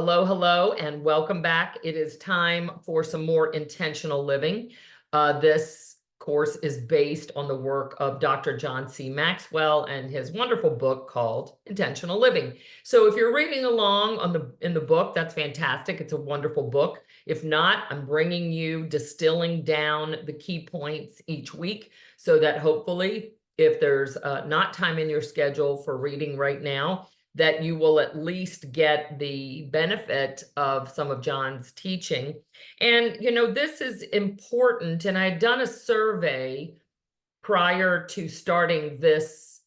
Hello, hello, and welcome back. It is time for some more intentional living. This course is based on the work of Dr. John C. Maxwell and his wonderful book called Intentional Living. So if you're reading along in the book, that's fantastic. It's a wonderful book. If not, I'm bringing you distilling down the key points each week so that hopefully, if there's not time in your schedule for reading right now, that you will at least get the benefit of some of John's teaching. And, this is important. And I had done a survey prior to starting this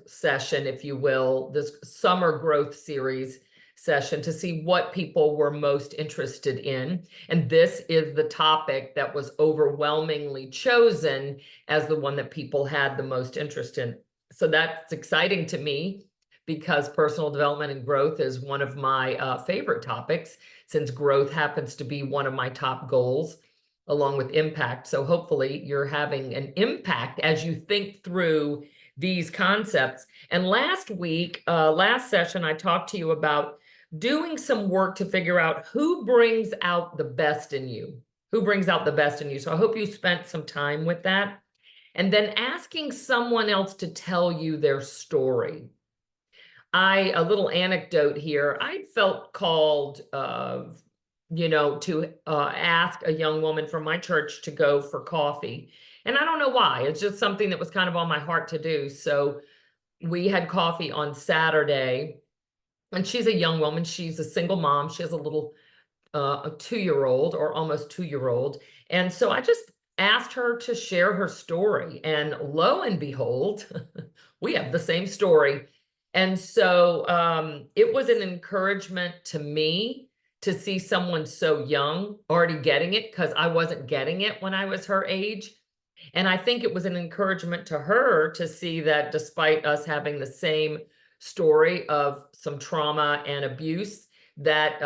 session, if you will, this summer growth series session, to see what people were most interested in. And this is the topic that was overwhelmingly chosen as the one that people had the most interest in. So that's exciting to me, because personal development and growth is one of my favorite topics, since growth happens to be one of my top goals, along with impact. So hopefully you're having an impact as you think through these concepts. And last week, last session, I talked to you about doing some work to figure out who brings out the best in you. Who brings out the best in you? So I hope you spent some time with that. And then asking someone else to tell you their story. A little anecdote here. I felt called, to ask a young woman from my church to go for coffee. And I don't know why. It's just something that was kind of on my heart to do. So we had coffee on Saturday, and she's a young woman. She's a single mom. She has a little a 2-year-old, or almost 2-year-old. And so I just asked her to share her story. And lo and behold, we have the same story. And so it was an encouragement to me to see someone so young already getting it, because I wasn't getting it when I was her age. And I think it was an encouragement to her to see that despite us having the same story of some trauma and abuse, that,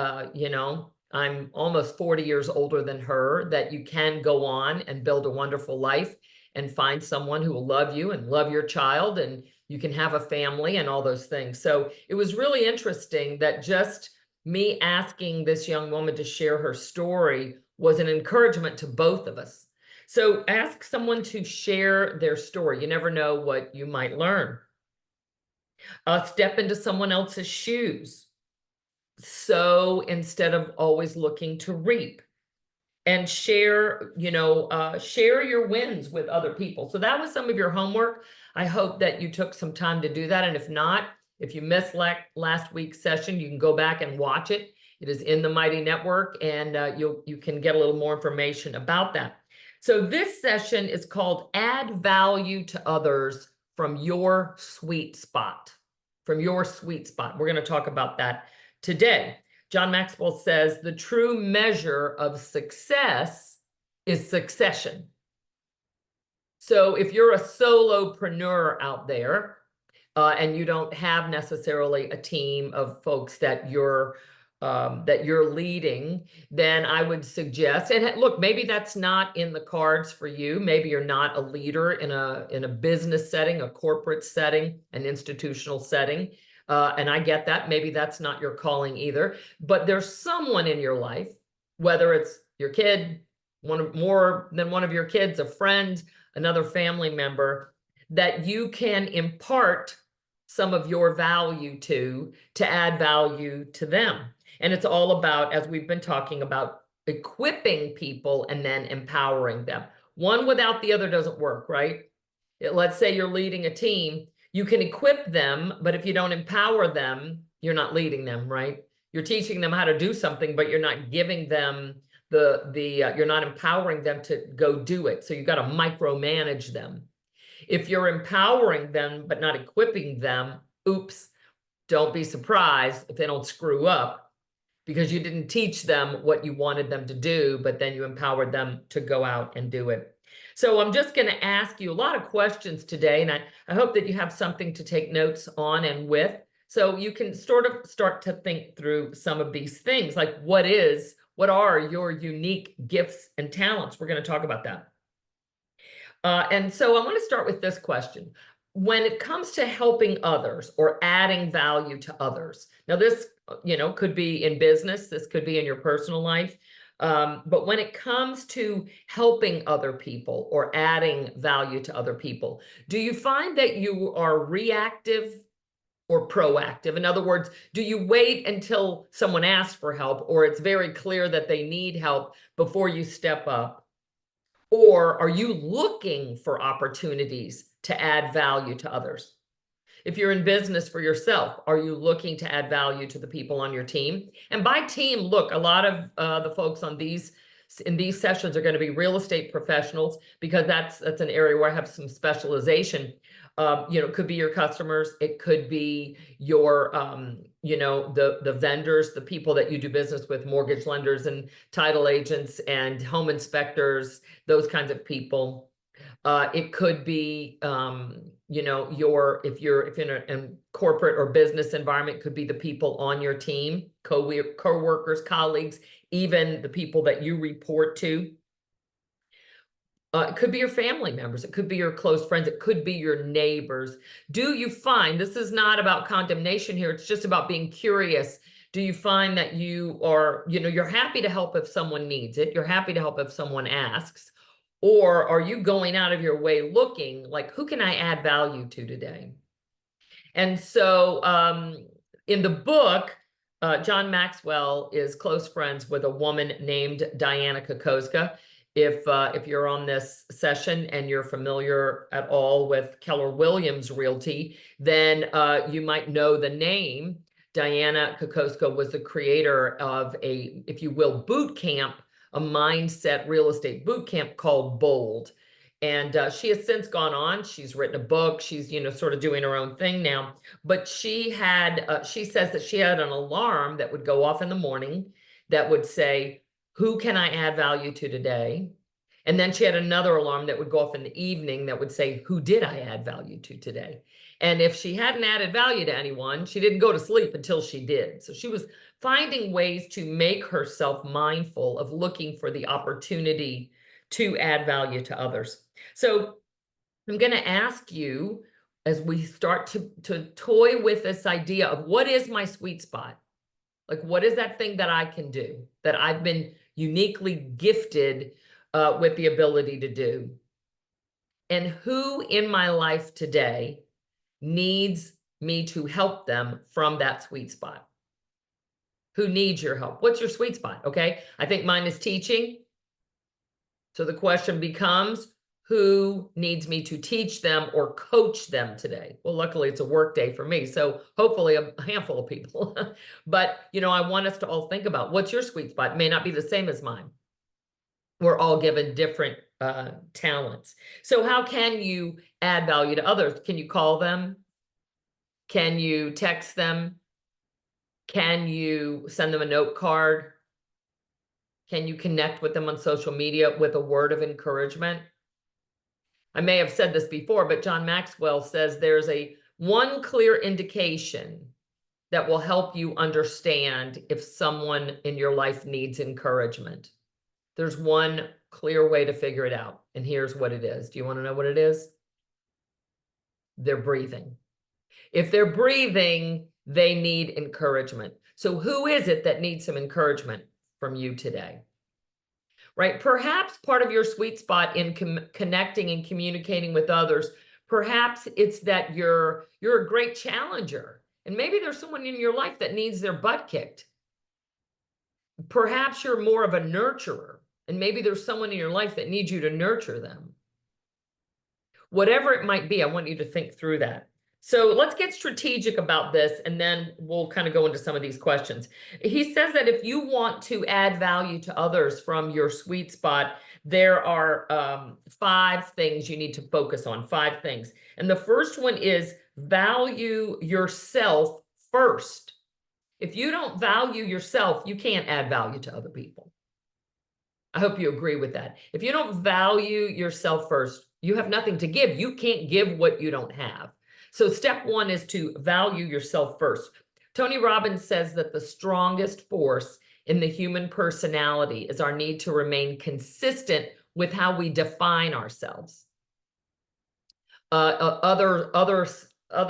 I'm almost 40 years older than her, that you can go on and build a wonderful life and find someone who will love you and love your child, and you can have a family and all those things. So it was really interesting that just me asking this young woman to share her story was an encouragement to both of us. So ask someone to share their story. You never know what you might learn. Step into someone else's shoes. So instead of always looking to reap, and share your wins with other people. So that was some of your homework. I hope that you took some time to do that. And if not, if you missed last week's session, you can go back and watch it. It is in the Mighty Network, and you can get a little more information about that. So this session is called Add Value to Others from Your Sweet Spot. From your sweet spot. We're going to talk about that today. John Maxwell says the true measure of success is succession. So if you're a solopreneur out there, and you don't have necessarily a team of folks that you're leading, then I would suggest, and look, maybe that's not in the cards for you. Maybe you're not a leader in a business setting, a corporate setting, an institutional setting. And I get that. Maybe that's not your calling either. But there's someone in your life, whether it's your kid, more than one of your kids, a friend, another family member, that you can impart some of your value to add value to them. And it's all about, as we've been talking about, equipping people and then empowering them. One without the other doesn't work, right? Let's say you're leading a team. You can equip them, but if you don't empower them, you're not leading them, right? You're teaching them how to do something, but you're not giving them you're not empowering them to go do it. So you've got to micromanage them. If you're empowering them, but not equipping them, oops, don't be surprised if they don't screw up, because you didn't teach them what you wanted them to do, but then you empowered them to go out and do it. So I'm just going to ask you a lot of questions today, and I hope that you have something to take notes on and with, so you can sort of start to think through some of these things, like what are your unique gifts and talents? We're going to talk about that. And so I want to start with this question. when it comes to helping others or adding value to others, now this, could be in business, this could be in your personal life. But when it comes to helping other people or adding value to other people, do you find that you are reactive or proactive? In other words, do you wait until someone asks for help or it's very clear that they need help before you step up? Or are you looking for opportunities to add value to others? If you're in business for yourself, are you looking to add value to the people on your team? And by team, look, a lot of the folks in these sessions are going to be real estate professionals, because that's an area where I have some specialization. It could be your customers, it could be your the vendors, the people that you do business with, mortgage lenders and title agents and home inspectors, those kinds of people. It could be, if you're in a corporate or business environment, could be the people on your team, co-workers, colleagues, even the people that you report to. It could be your family members. It could be your close friends. It could be your neighbors. Do you find, this is not about condemnation here, it's just about being curious. Do you find that you are, you're happy to help if someone needs it? You're happy to help if someone asks? Or are you going out of your way looking like, who can I add value to today? And so in the book, John Maxwell is close friends with a woman named Diana Kokoska. If you're on this session and you're familiar at all with Keller Williams Realty, then you might know the name. Diana Kokoska was the creator of a, if you will, boot camp, a mindset real estate boot camp called Bold. And she has since gone on. She's written a book. She's, sort of doing her own thing now. But she says that she had an alarm that would go off in the morning that would say, who can I add value to today? And then she had another alarm that would go off in the evening that would say, who did I add value to today? And if she hadn't added value to anyone, she didn't go to sleep until she did. So she was finding ways to make herself mindful of looking for the opportunity to add value to others. So I'm going to ask you, as we start to toy with this idea of what is my sweet spot? Like, what is that thing that I can do, that I've been uniquely gifted with the ability to do? And who in my life today needs me to help them from that sweet spot? Who needs your help? What's your sweet spot? Okay. I think mine is teaching. So the question becomes, who needs me to teach them or coach them today? Well, luckily it's a work day for me, so hopefully a handful of people. But, I want us to all think about what's your sweet spot. It may not be the same as mine. We're all given different talents. So how can you add value to others? Can you call them? Can you text them? Can you send them a note card? Can you connect with them on social media with a word of encouragement? I may have said this before, but John Maxwell says there's one clear indication that will help you understand if someone in your life needs encouragement. There's one clear way to figure it out, and here's what it is. Do you want to know what it is? They're breathing. If they're breathing, they need encouragement. So who is it that needs some encouragement from you today? Right? Perhaps part of your sweet spot in connecting and communicating with others, perhaps it's that you're a great challenger, and maybe there's someone in your life that needs their butt kicked. Perhaps you're more of a nurturer, and maybe there's someone in your life that needs you to nurture them. Whatever it might be, I want you to think through that. So let's get strategic about this, and then we'll kind of go into some of these questions. He says that if you want to add value to others from your sweet spot, there are 5 things you need to focus on, 5 things. And the first one is value yourself first. If you don't value yourself, you can't add value to other people. I hope you agree with that. If you don't value yourself first, you have nothing to give. You can't give what you don't have. So step 1 is to value yourself first. Tony Robbins says that the strongest force in the human personality is our need to remain consistent with how we define ourselves. Other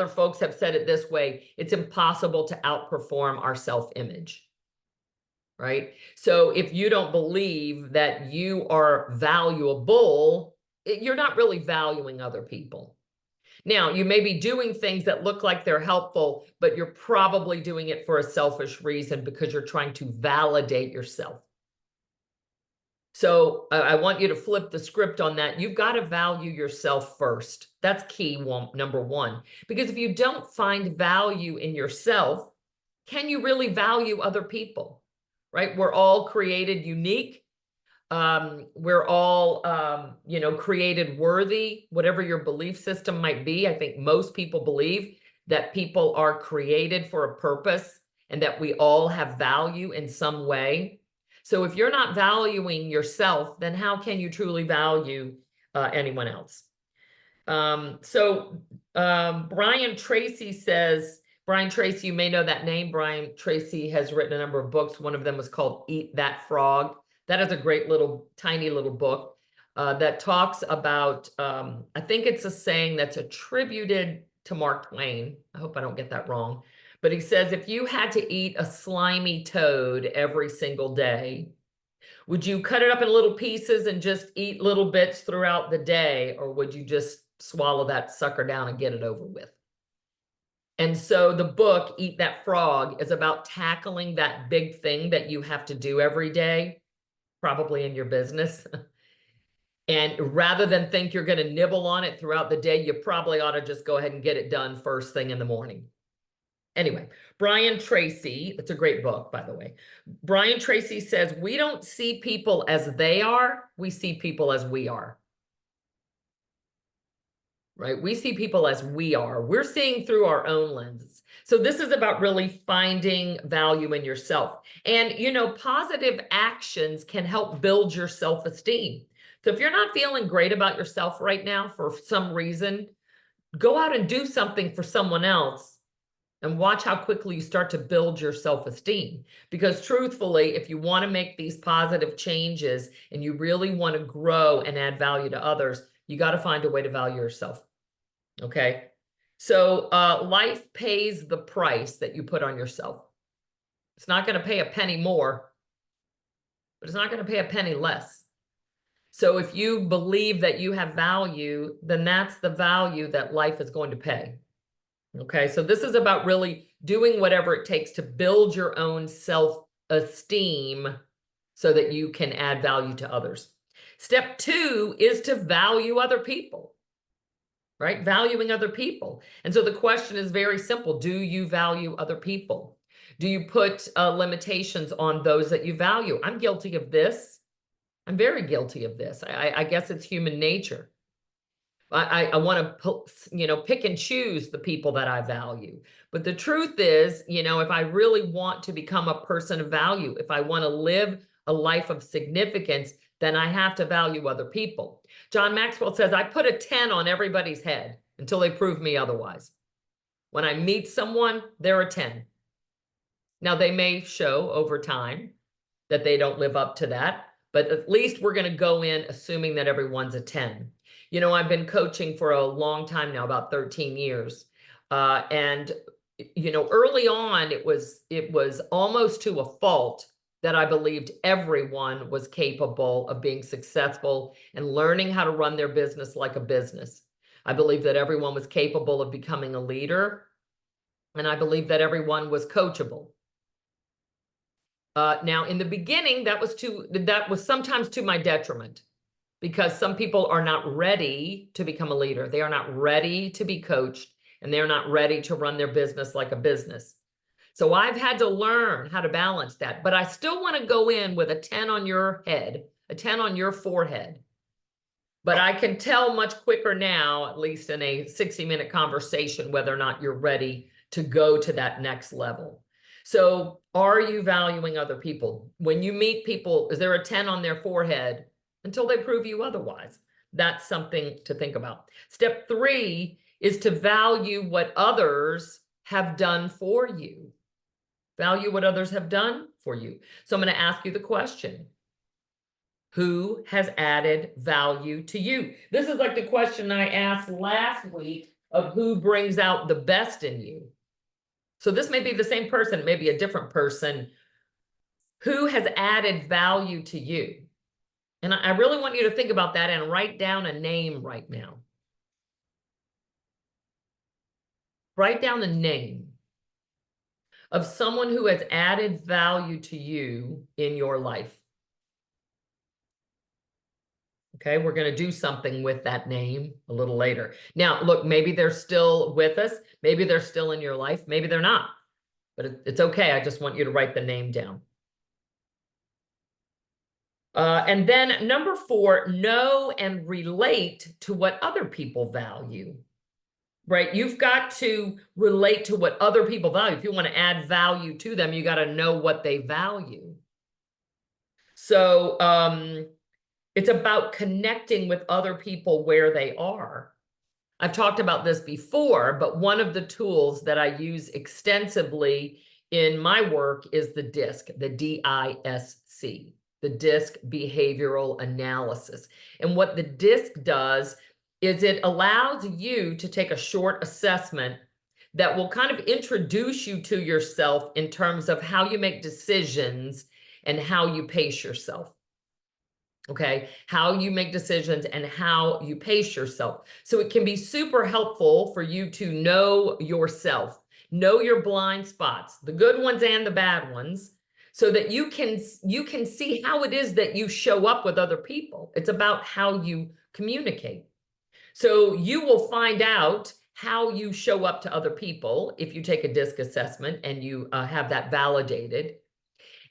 folks have said it this way: it's impossible to outperform our self-image. Right? So if you don't believe that you are valuable, you're not really valuing other people. Now, you may be doing things that look like they're helpful, but you're probably doing it for a selfish reason because you're trying to validate yourself. So I want you to flip the script on that. You've got to value yourself first. That's key number one. Because if you don't find value in yourself, can you really value other people? Right? We're all created unique. We're all, created worthy, whatever your belief system might be. I think most people believe that people are created for a purpose and that we all have value in some way. So if you're not valuing yourself, then how can you truly value anyone else? Brian Tracy says, Brian Tracy, you may know that name. Brian Tracy has written a number of books. One of them was called Eat That Frog. That is a great little, tiny little book that talks about, I think it's a saying that's attributed to Mark Twain. I hope I don't get that wrong. But he says, if you had to eat a slimy toad every single day, would you cut it up in little pieces and just eat little bits throughout the day? Or would you just swallow that sucker down and get it over with? And so the book, Eat That Frog, is about tackling that big thing that you have to do every day, probably in your business. And rather than think you're going to nibble on it throughout the day, you probably ought to just go ahead and get it done first thing in the morning. Anyway, Brian Tracy, it's a great book, by the way. Brian Tracy says, we don't see people as they are, we see people as we are. Right? We see people as we are. We're seeing through our own lenses. So this is about really finding value in yourself. And, positive actions can help build your self-esteem. So if you're not feeling great about yourself right now for some reason, go out and do something for someone else and watch how quickly you start to build your self-esteem. Because truthfully, if you want to make these positive changes and you really want to grow and add value to others, you got to find a way to value yourself. Okay? So life pays the price that you put on yourself. It's not going to pay a penny more, but it's not going to pay a penny less. So if you believe that you have value, then that's the value that life is going to pay. Okay, so this is about really doing whatever it takes to build your own self-esteem so that you can add value to others. Step 2 is to value other people, right? Valuing other people. And so the question is very simple. Do you value other people? Do you put limitations on those that you value? I'm guilty of this. I'm very guilty of this. I guess it's human nature. I want to, pick and choose the people that I value. But the truth is, if I really want to become a person of value, if I want to live a life of significance, then I have to value other people. John Maxwell says, I put a 10 on everybody's head until they prove me otherwise. When I meet someone, they're a 10. Now, they may show over time that they don't live up to that, but at least we're going to go in assuming that everyone's a 10. I've been coaching for a long time now, about 13 years. And early on, it was almost to a fault that I believed everyone was capable of being successful and learning how to run their business like a business. I believed that everyone was capable of becoming a leader, and I believed that everyone was coachable. Now, in the beginning, that was sometimes to my detriment, because some people are not ready to become a leader. They are not ready to be coached, and they're not ready to run their business like a business. So I've had to learn how to balance that, but I still want to go in with a 10 on your head, a 10 on your forehead. But I can tell much quicker now, at least in a 60-minute conversation, whether or not you're ready to go to that next level. So are you valuing other people? When you meet people, is there a 10 on their forehead until they prove you otherwise? That's something to think about. Step 3 is to value what others have done for you. Value what others have done for you. So I'm going to ask you the question. Who has added value to you? This is like the question I asked last week of who brings out the best in you. So this may be the same person, maybe a different person. Who has added value to you? And I really want you to think about that and write down a name right now. Write down a name of someone who has added value to you in your life. Okay, we're going to do something with that name a little later. Now, look, maybe they're still with us. Maybe they're still in your life. Maybe they're not. But it's okay. I just want you to write the name down. And then number 4, know and relate to what other people value. Right? You've got to relate to what other people value. If you want to add value to them, you got to know what they value. So it's about connecting with other people where they are. I've talked about this before, but one of the tools that I use extensively in my work is the DISC, the D-I-S-C, the DISC behavioral analysis. And what the DISC does is it allows you to take a short assessment that will kind of introduce you to yourself in terms of how you make decisions and how you pace yourself. Okay, how you make decisions and how you pace yourself. So it can be super helpful for you to know yourself, know your blind spots, the good ones and the bad ones, so that you can see how it is that you show up with other people. It's about how you communicate. So you will find out how you show up to other people if you take a DISC assessment and you have that validated.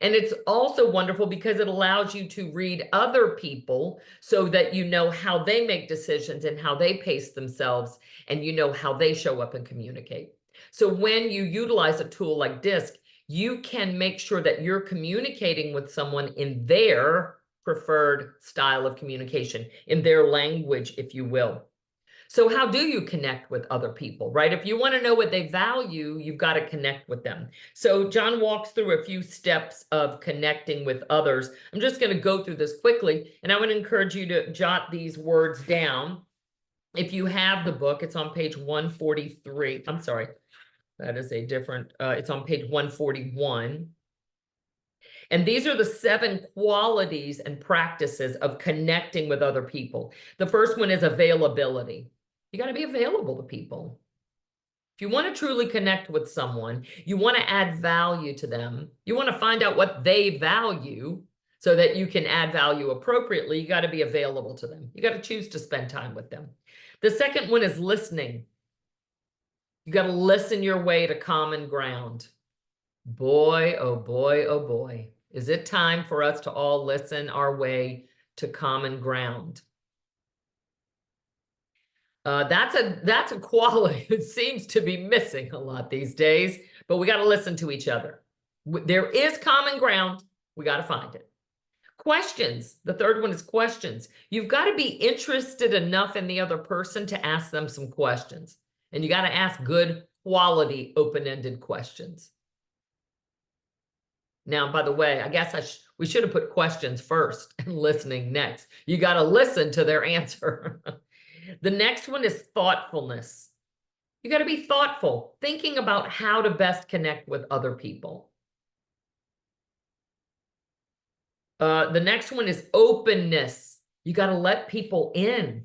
And it's also wonderful because it allows you to read other people so that you know how they make decisions and how they pace themselves, and you know how they show up and communicate. So when you utilize a tool like DISC, you can make sure that you're communicating with someone in their preferred style of communication, in their language, if you will. So how do you connect with other people, right? If you want to know what they value, you've got to connect with them. So John walks through a few steps of connecting with others. I'm just going to go through this quickly, and I would encourage you to jot these words down. If you have the book, it's on page 143. I'm sorry, that is a different, it's on page 141. And these are the 7 qualities and practices of connecting with other people. The first one is availability. You got to be available to people. If you want to truly connect with someone, you want to add value to them, you want to find out what they value so that you can add value appropriately, you got to be available to them. You got to choose to spend time with them. The second one is listening. You got to listen your way to common ground. Boy, oh boy, oh boy. Is it time for us to all listen our way to common ground? That's a quality that seems to be missing a lot these days, but we got to listen to each other. There is common ground. We got to find it. Questions. The third one is questions. You've got to be interested enough in the other person to ask them some questions. And you got to ask good quality open-ended questions. Now, by the way, I guess we should have put questions first and listening next. You got to listen to their answer. The next one is thoughtfulness. You got to be thoughtful, thinking about how to best connect with other people. The next one is openness. You got to let people in.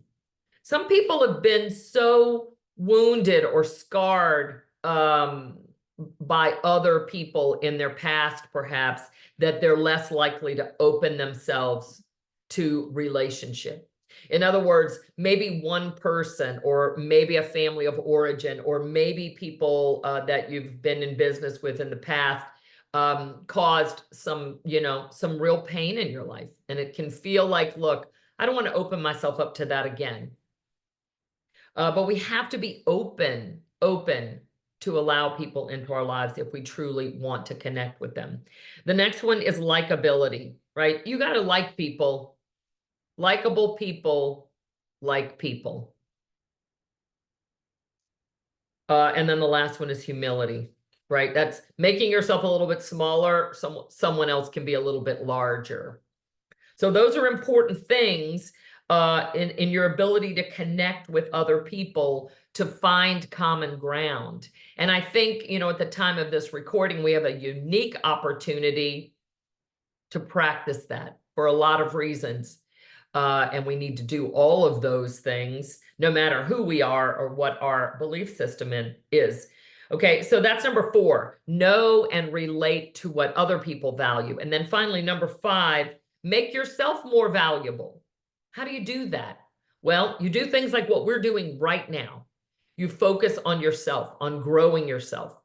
Some people have been so wounded or scarred by other people in their past, perhaps, that they're less likely to open themselves to relationship. In other words, maybe one person, or maybe a family of origin, or maybe people that you've been in business with in the past caused some real pain in your life. And it can feel like, look, I don't want to open myself up to that again. But we have to be open to allow people into our lives if we truly want to connect with them. The next one is likability, right? You got to like people. Likable people like people. And then the last one is humility, right? That's making yourself a little bit smaller. Someone else can be a little bit larger. So those are important things in your ability to connect with other people to find common ground. And I think, you know, at the time of this recording, we have a unique opportunity to practice that for a lot of reasons. And we need to do all of those things, no matter who we are or what our belief system is. Okay, so that's number 4, know and relate to what other people value. And then finally, number 5, make yourself more valuable. How do you do that? Well, you do things like what we're doing right now. You focus on yourself, on growing yourself.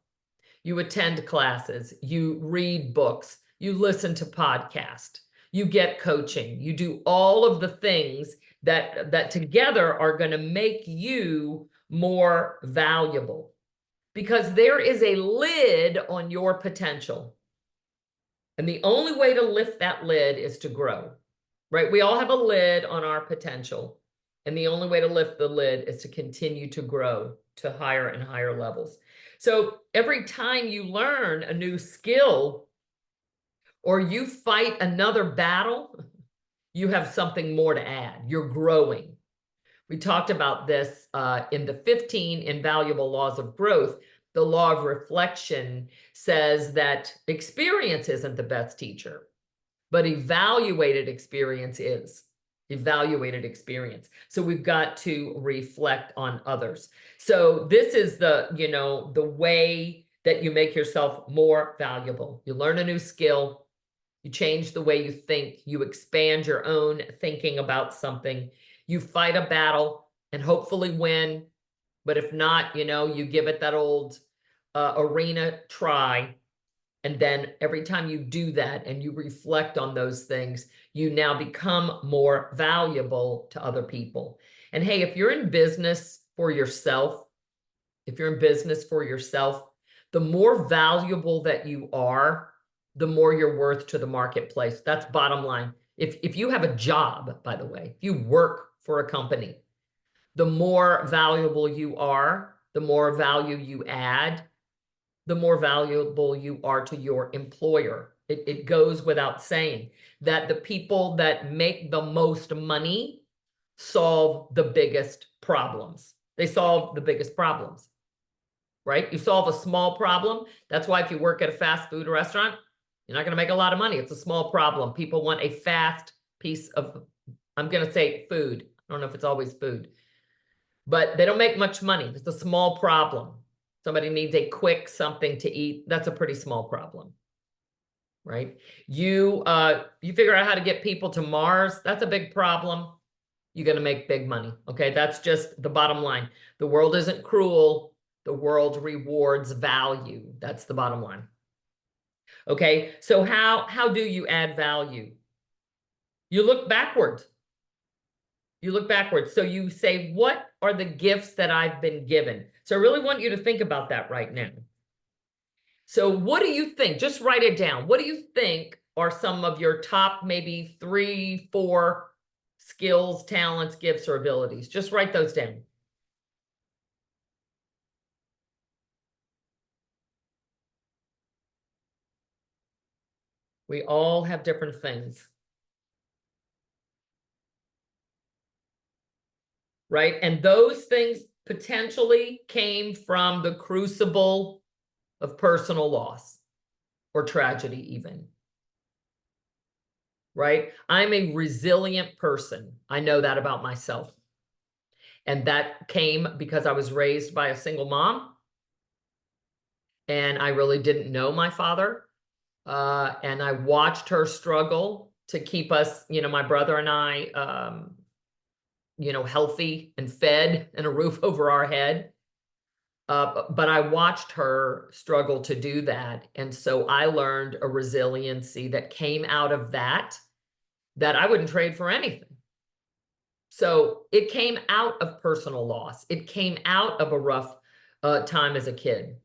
You attend classes, you read books, you listen to podcasts, you get coaching, you do all of the things that together are going to make you more valuable, because there is a lid on your potential. And the only way to lift that lid is to grow, right? We all have a lid on our potential. And the only way to lift the lid is to continue to grow to higher and higher levels. So every time you learn a new skill or you fight another battle, you have something more to add. You're growing. We talked about this in the 15 Invaluable Laws of Growth. The law of reflection says that experience isn't the best teacher, but evaluated experience is. Evaluated experience. So we've got to reflect on others. So this is the, you know, the way that you make yourself more valuable. You learn a new skill, you change the way you think, you expand your own thinking about something, you fight a battle and hopefully win. But if not, you know, you give it that old arena try. And then every time you do that and you reflect on those things, you now become more valuable to other people. And hey, if you're in business for yourself, the more valuable that you are, the more you're worth to the marketplace. That's bottom line. If you have a job, by the way, if you work for a company, the more valuable you are, the more value you add, the more valuable you are to your employer. It goes without saying that the people that make the most money solve the biggest problems. They solve the biggest problems, right? You solve a small problem. That's why if you work at a fast food restaurant, you're not going to make a lot of money. It's a small problem. People want a fast piece of, I'm going to say food. I don't know if it's always food, but they don't make much money. It's a small problem. Somebody needs a quick something to eat. That's a pretty small problem, right? You figure out how to get people to Mars. That's a big problem. You're going to make big money. Okay, that's just the bottom line. The world isn't cruel. The world rewards value. That's the bottom line. Okay, so how do you add value? You look backwards. You look backwards. So you say, what are the gifts that I've been given? So I really want you to think about that right now. So what do you think? Just write it down. What do you think are some of your top maybe 3, 4 skills, talents, gifts, or abilities? Just write those down. We all have different things. Right? And those things potentially came from the crucible of personal loss or tragedy even. Right? I'm a resilient person. I know that about myself. And that came because I was raised by a single mom. And I really didn't know my father. And I watched her struggle to keep us, you know, my brother and I, you know, healthy and fed and a roof over our head. But I watched her struggle to do that. And so I learned a resiliency that came out of that I wouldn't trade for anything. So it came out of personal loss. It came out of a rough time as a kid.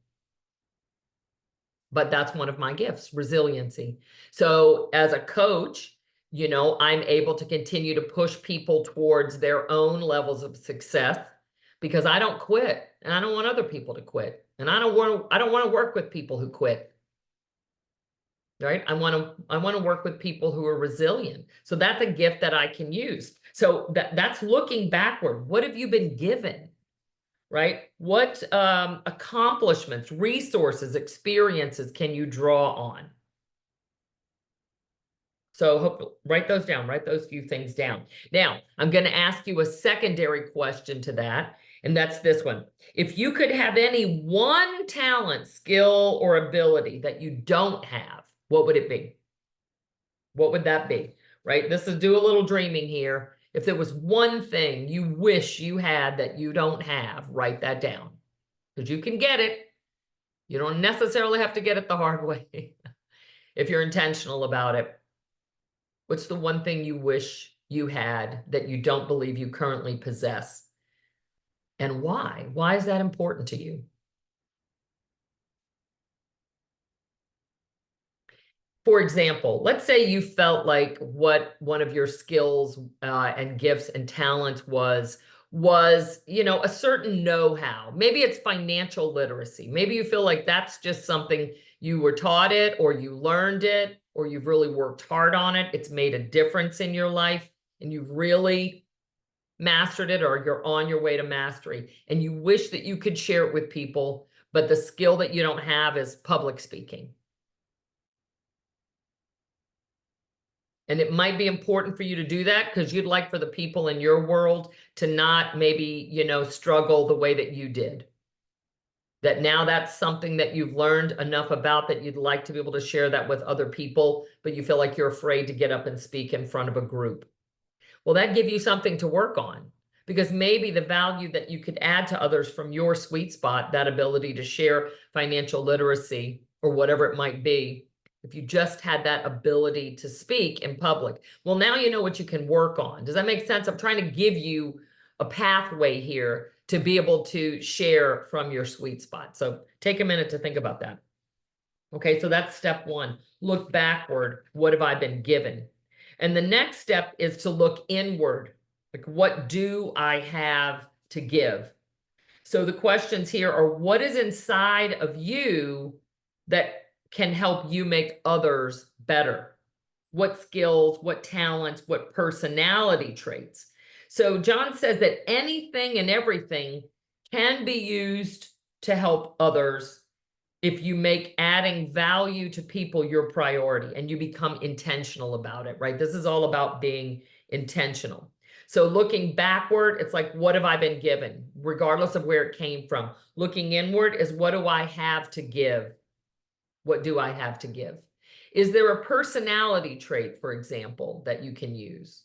But that's one of my gifts, resiliency. So as a coach, you know, I'm able to continue to push people towards their own levels of success because I don't quit and I don't want other people to quit. And I don't want to work with people who quit. right? I want to work with people who are resilient. So that's a gift that I can use. So that's looking backward. What have you been given? Right? What accomplishments, resources, experiences can you draw on? So write those down, write those few things down. Now, I'm going to ask you a secondary question to that, and that's this one. If you could have any one talent, skill, or ability that you don't have, what would it be? What would that be? Right? This is do a little dreaming here. If there was one thing you wish you had that you don't have, write that down. Because you can get it. You don't necessarily have to get it the hard way if you're intentional about it. What's the one thing you wish you had that you don't believe you currently possess? And why? Why is that important to you? For example, let's say you felt like what one of your skills and gifts and talents was, a certain know-how. Maybe it's financial literacy. Maybe you feel like that's just something you were taught it, or you learned it, or you've really worked hard on it. It's made a difference in your life and you've really mastered it, or you're on your way to mastery, and you wish that you could share it with people, but the skill that you don't have is public speaking. And it might be important for you to do that because you'd like for the people in your world to not maybe, struggle the way that you did. That now that's something that you've learned enough about that you'd like to be able to share that with other people, but you feel like you're afraid to get up and speak in front of a group. Well, that gives you something to work on, because maybe the value that you could add to others from your sweet spot, that ability to share financial literacy or whatever it might be, if you just had that ability to speak in public. Well, now you know what you can work on. Does that make sense? I'm trying to give you a pathway here to be able to share from your sweet spot. So take a minute to think about that. Okay, so that's step one. Look backward. What have I been given? And the next step is to look inward. Like, what do I have to give? So the questions here are, what is inside of you that can help you make others better? What skills, what talents, what personality traits? So John says that anything and everything can be used to help others if you make adding value to people your priority and you become intentional about it, right? This is all about being intentional. So looking backward, it's like, what have I been given, regardless of where it came from? Looking inward is, what do I have to give? What do I have to give? Is there a personality trait, for example, that you can use?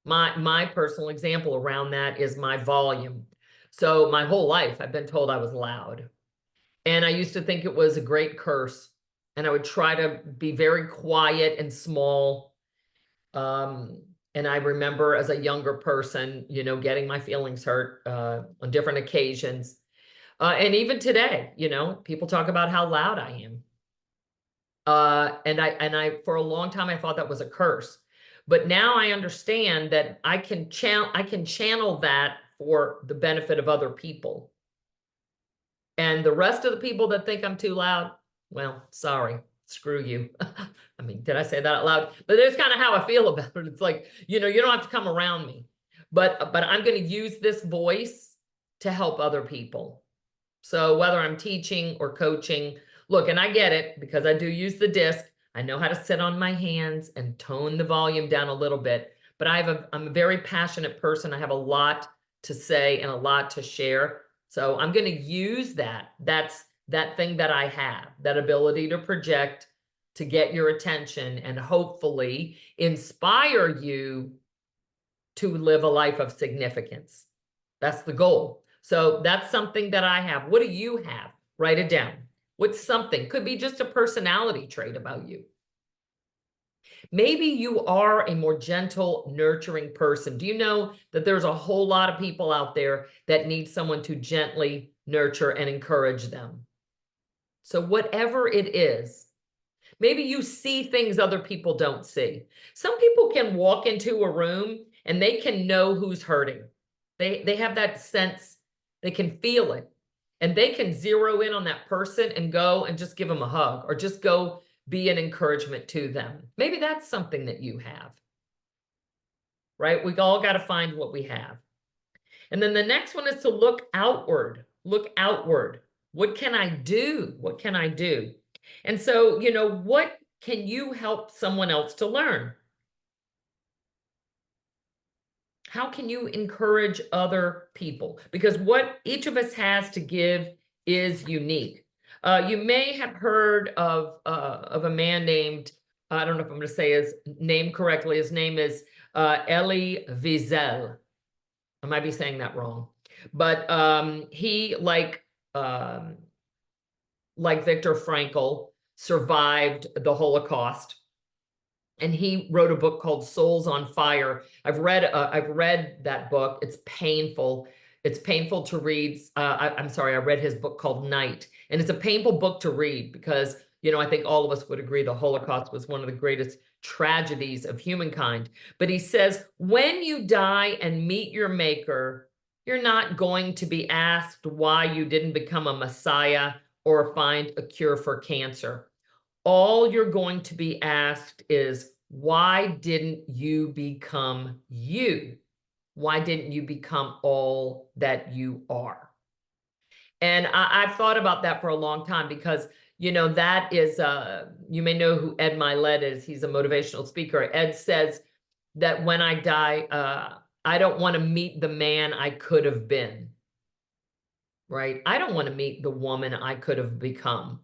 My personal example around that is my volume. So my whole life, I've been told I was loud. And I used to think it was a great curse. And I would try to be very quiet and small. And I remember as a younger person, getting my feelings hurt on different occasions. And even today, people talk about how loud I am. And I, for a long time, I thought that was a curse. But now I understand that I can channel that for the benefit of other people. And the rest of the people that think I'm too loud, well, sorry, screw you. I mean, did I say that out loud? But that's kind of how I feel about it. It's like, you don't have to come around me. But I'm going to use this voice to help other people. So whether I'm teaching or coaching, look, and I get it because I do use the disc. I know how to sit on my hands and tone the volume down a little bit. But I'm a very passionate person. I have a lot to say and a lot to share. So I'm going to use that. That's that thing that I have, that ability to project, to get your attention and hopefully inspire you to live a life of significance. That's the goal. So that's something that I have. What do you have? Write it down. What's something? Could be just a personality trait about you. Maybe you are a more gentle, nurturing person. Do you know that there's a whole lot of people out there that need someone to gently nurture and encourage them? So whatever it is, maybe you see things other people don't see. Some people can walk into a room and they can know who's hurting. They have that sense, they can feel it. And they can zero in on that person and go and just give them a hug, or just go be an encouragement to them. Maybe that's something that you have, right? We all got to find what we have. And then the next one is to look outward. Look outward. What can I do? What can I do? And so, what can you help someone else to learn? How can you encourage other people? Because what each of us has to give is unique. You may have heard of a man named, I don't know if I'm going to say his name correctly. His name is Elie Wiesel. I might be saying that wrong, but he, like Viktor Frankl, survived the Holocaust, and he wrote a book called Souls on Fire. I've read that book. It's painful. It's painful to read. I'm sorry, I read his book called Night, and it's a painful book to read because, I think all of us would agree the Holocaust was one of the greatest tragedies of humankind. But he says, when you die and meet your maker, you're not going to be asked why you didn't become a messiah or find a cure for cancer. All you're going to be asked is, why didn't you become you? Why didn't you become all that you are? And I've thought about that for a long time because, that is, you may know who Ed Mylett is. He's a motivational speaker. Ed says that when I die, I don't want to meet the man I could have been, right? I don't want to meet the woman I could have become.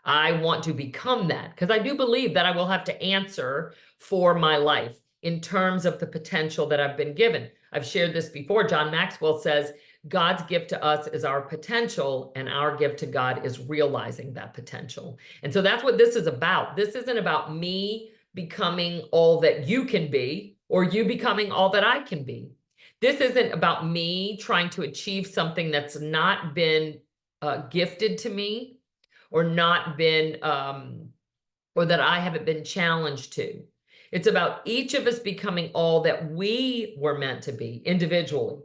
I want to become that because I do believe that I will have to answer for my life in terms of the potential that I've been given. I've shared this before. John Maxwell says, God's gift to us is our potential, and our gift to God is realizing that potential. And so that's what this is about. This isn't about me becoming all that you can be or you becoming all that I can be. This isn't about me trying to achieve something that's not been gifted to me or not been, or that I haven't been challenged to. It's about each of us becoming all that we were meant to be individually.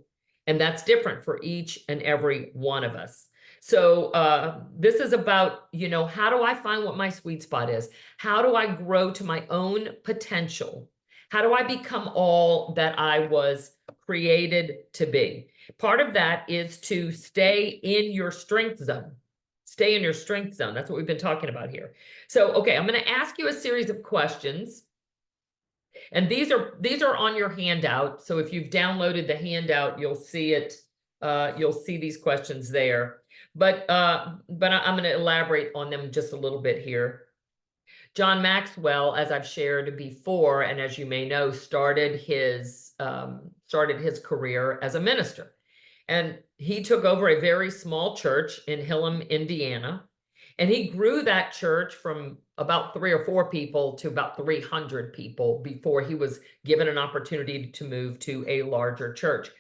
And that's different for each and every one of us. So this is about, how do I find what my sweet spot is? How do I grow to my own potential? How do I become all that I was created to be? Part of that is to stay in your strength zone. Stay in your strength zone. That's what we've been talking about here. So, okay, I'm going to ask you a series of questions. And these are on your handout. So if you've downloaded the handout, you'll see it. You'll see these questions there. But I'm going to elaborate on them just a little bit here. John Maxwell, as I've shared before, and as you may know, started his career as a minister. And he took over a very small church in Hillam, Indiana. And he grew that church from about 3 or 4 people to about 300 people before he was given an opportunity to move to a larger church.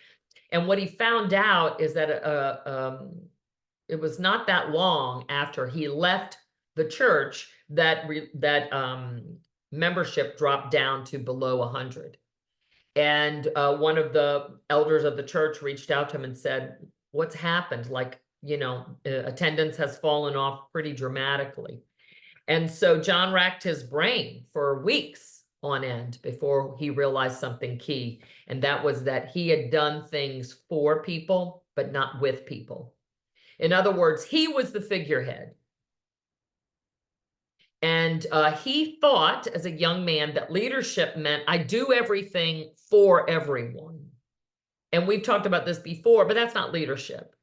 And what he found out is that it was not that long after he left the church that membership dropped down to below 100. And one of the elders of the church reached out to him and said, what's happened? Like, attendance has fallen off pretty dramatically. And so John racked his brain for weeks on end before he realized something key. And that was that he had done things for people, but not with people. In other words, he was the figurehead. And he thought as a young man that leadership meant I do everything for everyone. And we've talked about this before, but that's not leadership.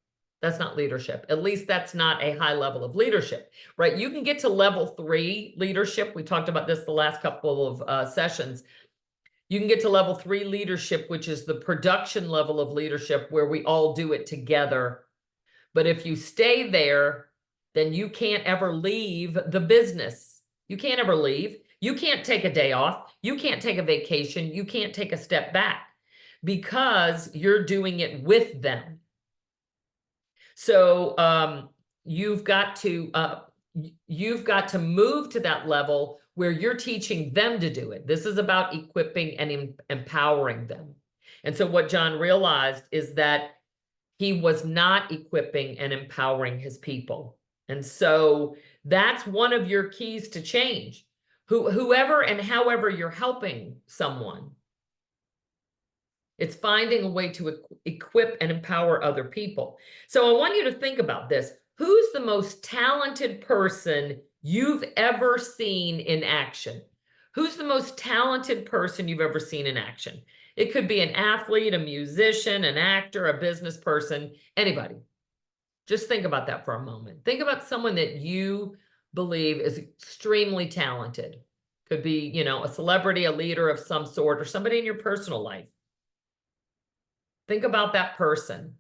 That's not leadership. At least that's not a high level of leadership, right? You can get to level 3 leadership. We talked about this the last couple of sessions. You can get to level 3 leadership, which is the production level of leadership where we all do it together. But if you stay there, then you can't ever leave the business. You can't ever leave. You can't take a day off. You can't take a vacation. You can't take a step back because you're doing it with them. So you've got to move to that level where you're teaching them to do it. This is about equipping and empowering them. And so what John realized is that he was not equipping and empowering his people. And so That's one of your keys to change. Whoever and however you're helping someone. It's finding a way to equip and empower other people. So I want you to think about this. Who's the most talented person you've ever seen in action? Who's the most talented person you've ever seen in action? It could be an athlete, a musician, an actor, a business person, anybody. Just think about that for a moment. Think about someone that you believe is extremely talented. Could be, you know, a celebrity, a leader of some sort, or somebody in your personal life. Think about that person.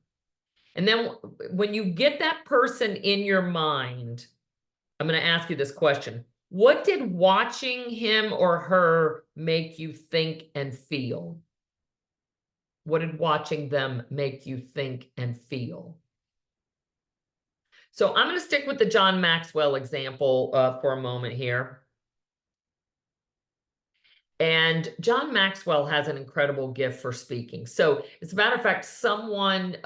And then when you get that person in your mind, I'm going to ask you this question. What did watching him or her make you think and feel? What did watching them make you think and feel? So I'm going to stick with the John Maxwell example for a moment here. And John Maxwell has an incredible gift for speaking. So as a matter of fact, someone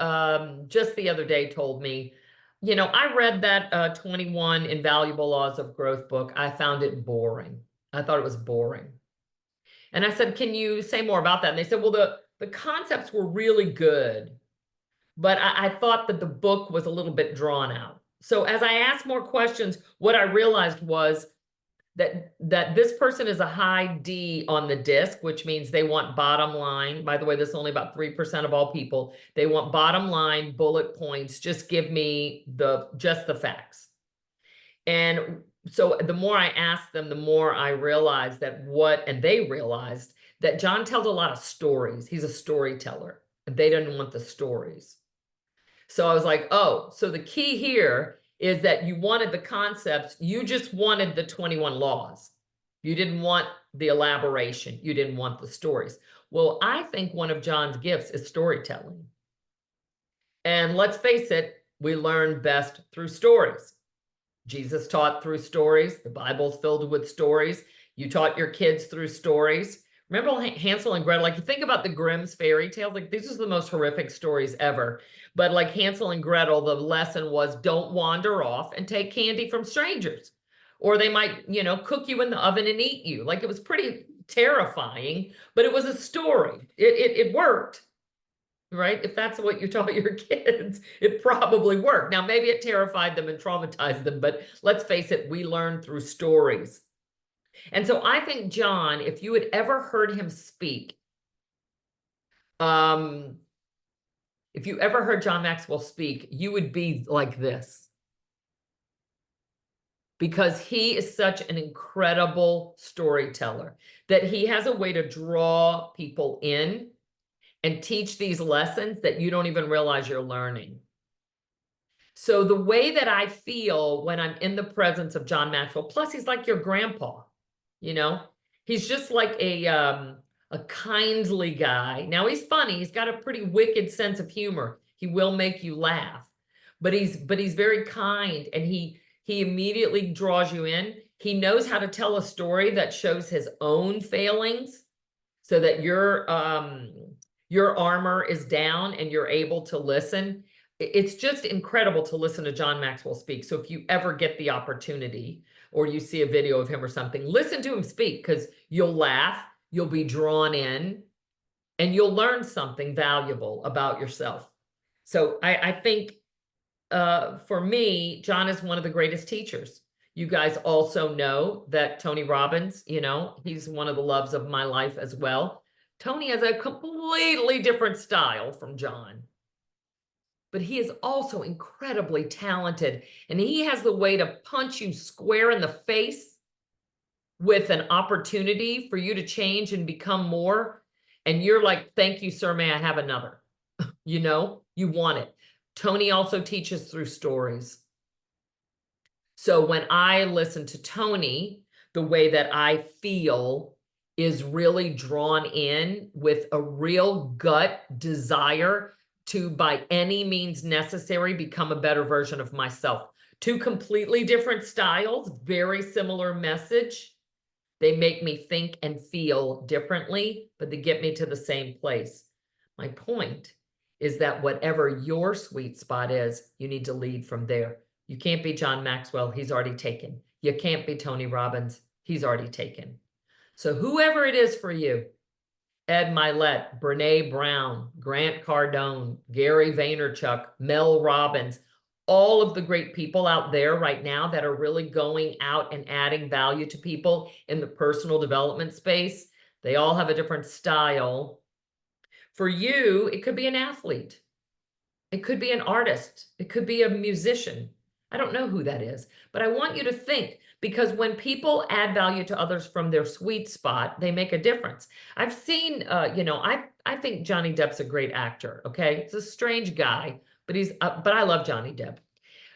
just the other day told me, you know, I read that 21 Invaluable Laws of Growth book. I found it boring. I thought it was boring. And I said, can you say more about that? And they said, well, the concepts were really good, but I thought that the book was a little bit drawn out. So as I asked more questions, what I realized was that this person is a high D on the disc, which means they want bottom line. By the way, this is only about 3% of all people. They want bottom line, bullet points. Just give me just the facts. And so the more I asked them, the more I realized and they realized that John tells a lot of stories. He's a storyteller, and they didn't want the stories. So I was like, oh, so the key here is that you wanted the concepts, you just wanted the 21 laws. You didn't want the elaboration, you didn't want the stories. Well, I think one of John's gifts is storytelling. And let's face it, we learn best through stories. Jesus taught through stories, the Bible's filled with stories. You taught your kids through stories. Remember Hansel and Gretel? Like, you think about the Grimm's fairy tales, like these are the most horrific stories ever. But like Hansel and Gretel, the lesson was don't wander off and take candy from strangers. Or they might, you know, cook you in the oven and eat you. Like, it was pretty terrifying, but it was a story. It worked, right? If that's what you taught your kids, it probably worked. Now, maybe it terrified them and traumatized them, but let's face it, we learn through stories. And so I think John, if you had ever heard him speak, if you ever heard John Maxwell speak, you would be like this. Because he is such an incredible storyteller that he has a way to draw people in and teach these lessons that you don't even realize you're learning. So the way that I feel when I'm in the presence of John Maxwell, plus he's like your grandpa, you know, he's just like a kindly guy. Now, he's funny. He's got a pretty wicked sense of humor. He will make you laugh, but he's very kind, and he immediately draws you in. He knows how to tell a story that shows his own failings so that your armor is down and you're able to listen. It's just incredible to listen to John Maxwell speak. So if you ever get the opportunity or you see a video of him or something, listen to him speak, because you'll laugh, you'll be drawn in, and you'll learn something valuable about yourself. So I think for me, John is one of the greatest teachers. You guys also know that Tony Robbins, you know, he's one of the loves of my life as well. Tony has a completely different style from John, but he is also incredibly talented, and he has the way to punch you square in the face with an opportunity for you to change and become more. And you're like, thank you, sir, may I have another? You know, you want it. Tony also teaches through stories. So when I listen to Tony, the way that I feel is really drawn in with a real gut desire to, by any means necessary, become a better version of myself. Two completely different styles, very similar message. They make me think and feel differently, but they get me to the same place. My point is that whatever your sweet spot is, you need to lead from there. You can't be John Maxwell. He's already taken. You can't be Tony Robbins. He's already taken. So whoever it is for you, Ed Mylett, Brene Brown, Grant Cardone, Gary Vaynerchuk, Mel Robbins, all of the great people out there right now that are really going out and adding value to people in the personal development space, they all have a different style. For you, it could be an athlete. It could be an artist. It could be a musician. I don't know who that is, but I want you to think, because when people add value to others from their sweet spot, they make a difference. I've seen, I think Johnny Depp's a great actor. Okay, he's a strange guy, but but I love Johnny Depp.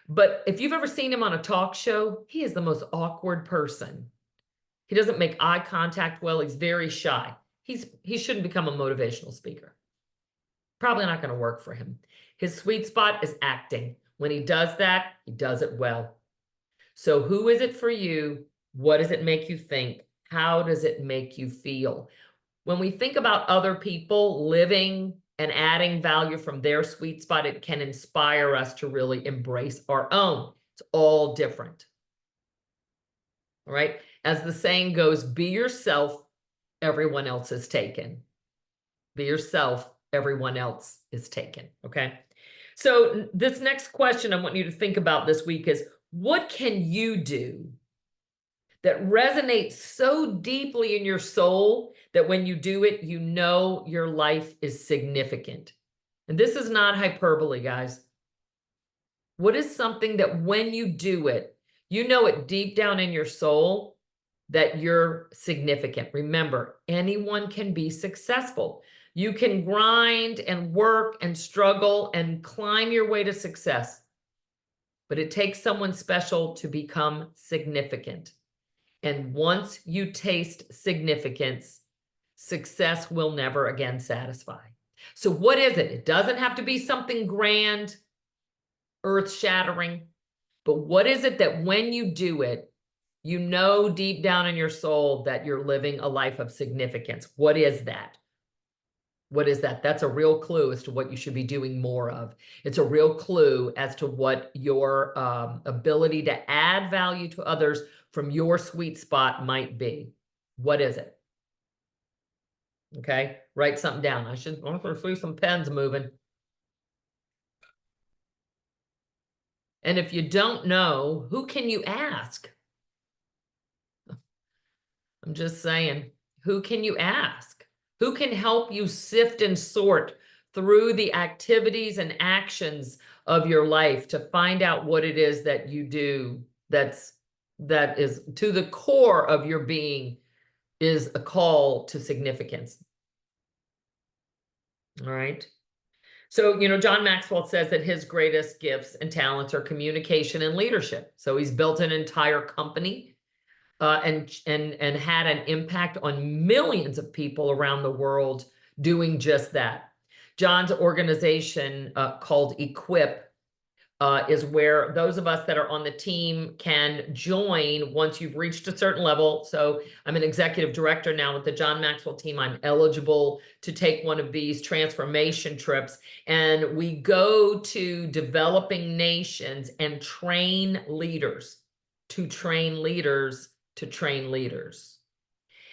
But if you've ever seen him on a talk show, he is the most awkward person. He doesn't make eye contact well. He's very shy. He shouldn't become a motivational speaker. Probably not going to work for him. His sweet spot is acting. When he does that, he does it well. So who is it for you? What does it make you think? How does it make you feel? When we think about other people living and adding value from their sweet spot, it can inspire us to really embrace our own. It's all different. All right. As the saying goes, be yourself, everyone else is taken. Be yourself, everyone else is taken. Okay. So this next question I want you to think about this week is, what can you do that resonates so deeply in your soul that when you do it, you know your life is significant? And this is not hyperbole, guys. What is something that when you do it, you know it deep down in your soul that you're significant? Remember, anyone can be successful. You can grind and work and struggle and climb your way to success, but it takes someone special to become significant. And once you taste significance, success will never again satisfy. So what is it? It doesn't have to be something grand, earth-shattering, but what is it that when you do it, you know deep down in your soul that you're living a life of significance? What is that? What is that? That's a real clue as to what you should be doing more of. It's a real clue as to what your ability to add value to others from your sweet spot might be. What is it? Okay, write something down. I should see some pens moving. And if you don't know, who can you ask? I'm just saying, who can you ask? Who can help you sift and sort through the activities and actions of your life to find out what it is that you do that is to the core of your being is a call to significance? All right. So, John Maxwell says that his greatest gifts and talents are communication and leadership. So he's built an entire company and had an impact on millions of people around the world doing just that. John's organization called Equip is where those of us that are on the team can join once you've reached a certain level. So I'm an executive director now with the John Maxwell team. I'm eligible to take one of these transformation trips, and we go to developing nations and train leaders to train leaders to train leaders.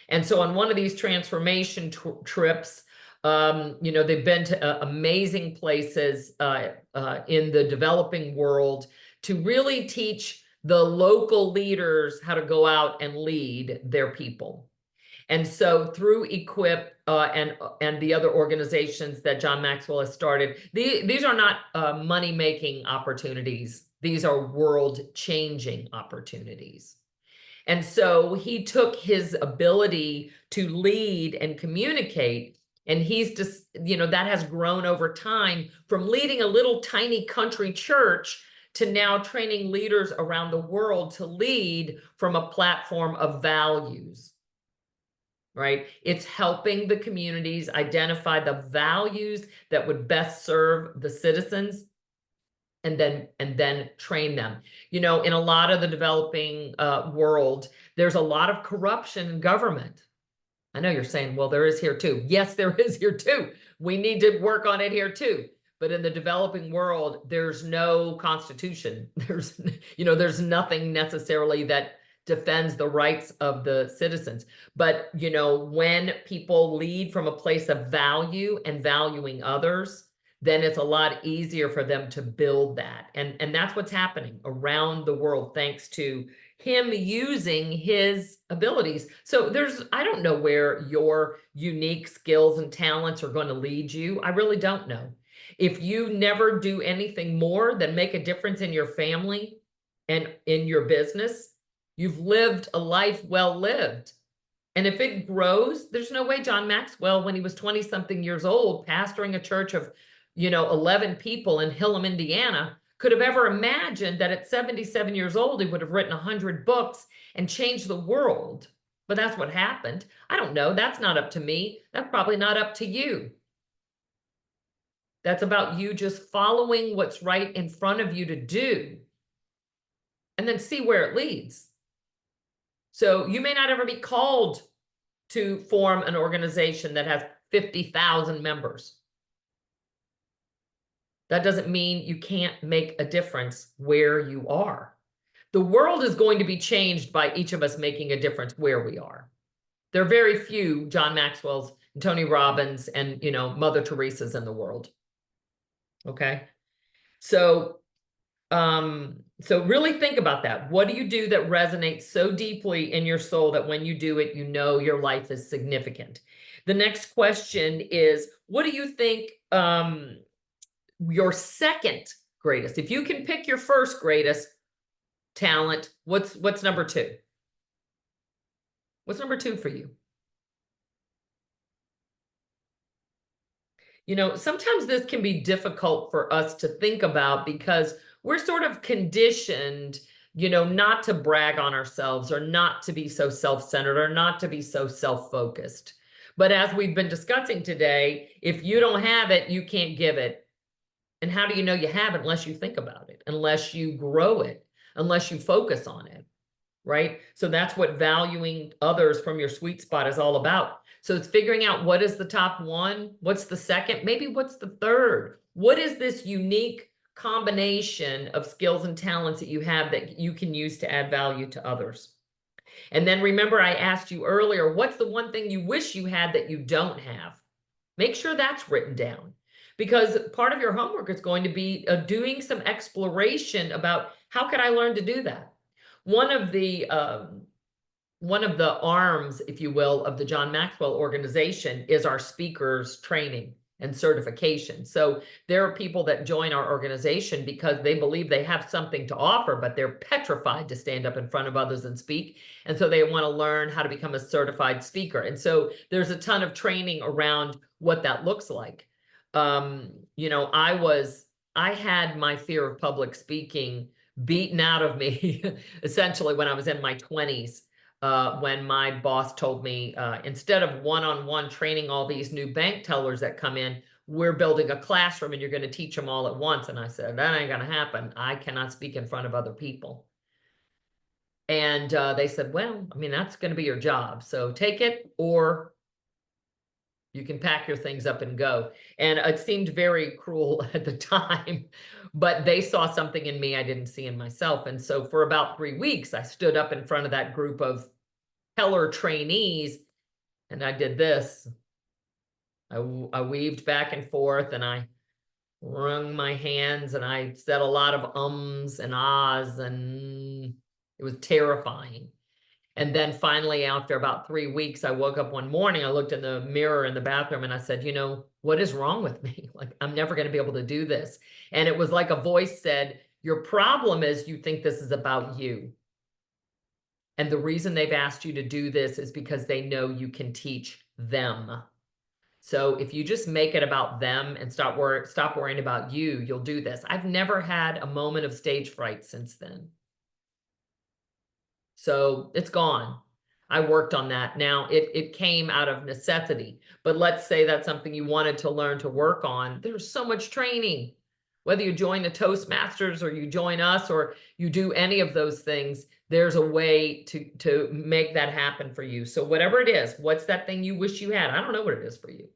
And so on one of these transformation trips, they've been to amazing places in the developing world to really teach the local leaders how to go out and lead their people. And so through Equip and the other organizations that John Maxwell has started, these are not money-making opportunities. These are world-changing opportunities. And so he took his ability to lead and communicate, and he's just, that has grown over time from leading a little tiny country church to now training leaders around the world to lead from a platform of values, right? It's helping the communities identify the values that would best serve the citizens and then train them. In a lot of the developing world, there's a lot of corruption in government. I know you're saying, well, there is here too. Yes, there is here too. We need to work on it here too. But in the developing world, there's no constitution. There's nothing necessarily that defends the rights of the citizens. But, when people lead from a place of value and valuing others, then it's a lot easier for them to build that. And that's what's happening around the world, thanks to him using his abilities. So I don't know where your unique skills and talents are going to lead you. I really don't know. If you never do anything more than make a difference in your family and in your business, you've lived a life well lived. And if it grows, there's no way John Maxwell, when he was 20 something years old, pastoring a church of 11 people in Hillam, Indiana, could have ever imagined that at 77 years old, he would have written 100 books and changed the world. But that's what happened. I don't know. That's not up to me. That's probably not up to you. That's about you just following what's right in front of you to do, and then see where it leads. So you may not ever be called to form an organization that has 50,000 members. That doesn't mean you can't make a difference where you are. The world is going to be changed by each of us making a difference where we are. There are very few John Maxwell's, and Tony Robbins, and Mother Teresa's in the world. Okay. So really think about that. What do you do that resonates so deeply in your soul that when you do it, your life is significant? The next question is, what do you think your second greatest, if you can pick your first greatest talent, what's number two? What's number two for you? Sometimes this can be difficult for us to think about because we're sort of conditioned, not to brag on ourselves, or not to be so self-centered, or not to be so self-focused. But as we've been discussing today, if you don't have it, you can't give it. And how do you know you have it unless you think about it, unless you grow it, unless you focus on it, right? So that's what valuing others from your sweet spot is all about. So it's figuring out what is the top one, what's the second, maybe what's the third? What is this unique combination of skills and talents that you have that you can use to add value to others? And then remember, I asked you earlier, what's the one thing you wish you had that you don't have? Make sure that's written down, because part of your homework is going to be doing some exploration about how could I learn to do that? One of the arms, if you will, of the John Maxwell organization is our speakers training and certification. So there are people that join our organization because they believe they have something to offer, but they're petrified to stand up in front of others and speak. And so they want to learn how to become a certified speaker. And so there's a ton of training around what that looks like. I had my fear of public speaking beaten out of me essentially when I was in my 20s. When my boss told me, instead of one-on-one training all these new bank tellers that come in, we're building a classroom and you're going to teach them all at once. And I said, that ain't going to happen. I cannot speak in front of other people. And they said, well, that's going to be your job. So take it, or you can pack your things up and go. And it seemed very cruel at the time, but they saw something in me I didn't see in myself. And so for about 3 weeks, I stood up in front of that group of teller trainees and I did this. I weaved back and forth and I wrung my hands and I said a lot of ums and ahs, and it was terrifying. And then finally, after about 3 weeks, I woke up one morning, I looked in the mirror in the bathroom and I said, what is wrong with me? Like, I'm never going to be able to do this. And it was like a voice said, your problem is you think this is about you. And the reason they've asked you to do this is because they know you can teach them. So if you just make it about them and stop worrying about you, you'll do this. I've never had a moment of stage fright since then. So it's gone. I worked on that. Now it came out of necessity, but let's say that's something you wanted to learn to work on. There's so much training, whether you join the Toastmasters or you join us or you do any of those things, there's a way to make that happen for you. So whatever it is, what's that thing you wish you had? I don't know what it is for you.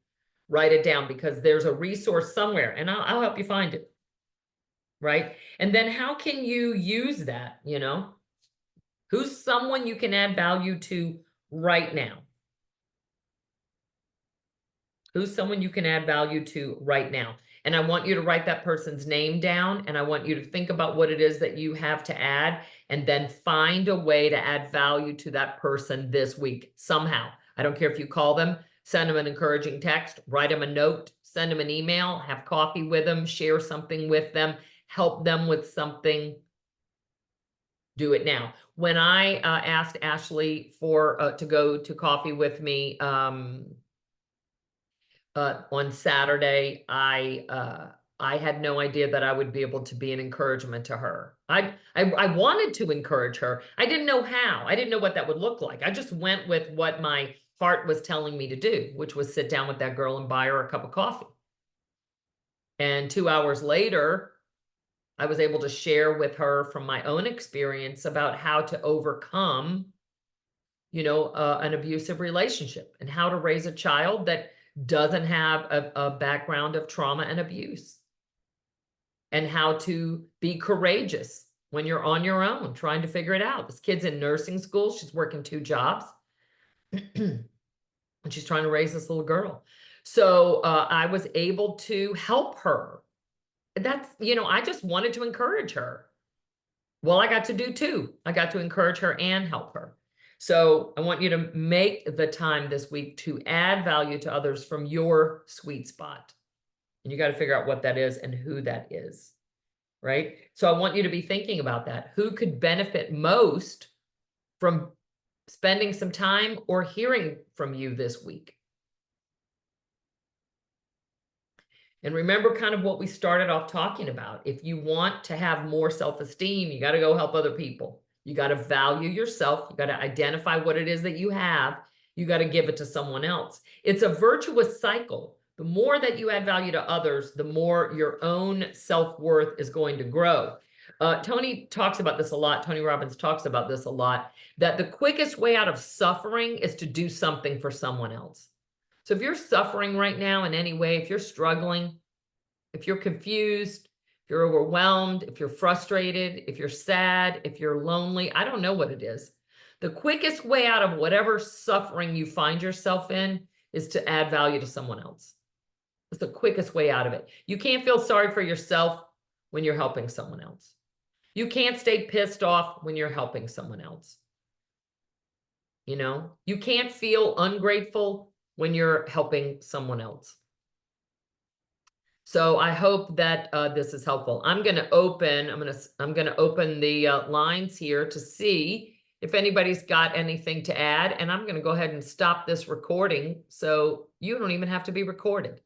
write it down, because there's a resource somewhere, and I'll help you find it. Right? And then how can you use that, you know? Who's someone you can add value to right now? Who's someone you can add value to right now? And I want you to write that person's name down, and I want you to think about what it is that you have to add, and then find a way to add value to that person this week somehow. I don't care if you call them, send them an encouraging text, write them a note, send them an email, have coffee with them, share something with them, help them with something. Do it now. When I asked Ashley for to go to coffee with me on Saturday, I had no idea that I would be able to be an encouragement to her. I wanted to encourage her. I didn't know how. I didn't know what that would look like. I just went with what my heart was telling me to do, which was sit down with that girl and buy her a cup of coffee. And 2 hours later, I was able to share with her from my own experience about how to overcome, you know, an abusive relationship, and how to raise a child that doesn't have a background of trauma and abuse, and how to be courageous when you're on your own trying to figure it out. This kid's in nursing school. She's working 2 jobs and she's trying to raise this little girl. So I was able to help her. That's, you know, I just wanted to encourage her. Well, I got to do 2. I got to encourage her and help her. So I want you to make the time this week to add value to others from your sweet spot. And you got to figure out what that is and who that is, right? So I want you to be thinking about that. Who could benefit most from spending some time or hearing from you this week? And remember kind of what we started off talking about. If you want to have more self-esteem, you got to go help other people. You got to value yourself. You got to identify what it is that you have. You got to give it to someone else. It's a virtuous cycle. The more that you add value to others, the more your own self-worth is going to grow. Tony talks about this a lot. Tony Robbins talks about this a lot, that the quickest way out of suffering is to do something for someone else. So if you're suffering right now in any way, if you're struggling, if you're confused, if you're overwhelmed, if you're frustrated, if you're sad, if you're lonely, I don't know what it is. The quickest way out of whatever suffering you find yourself in is to add value to someone else. It's the quickest way out of it. You can't feel sorry for yourself when you're helping someone else. You can't stay pissed off when you're helping someone else. You know, you can't feel ungrateful when you're helping someone else. So I hope that this is helpful. I'm going to open the lines here to see if anybody's got anything to add, and I'm going to go ahead and stop this recording so you don't even have to be recorded.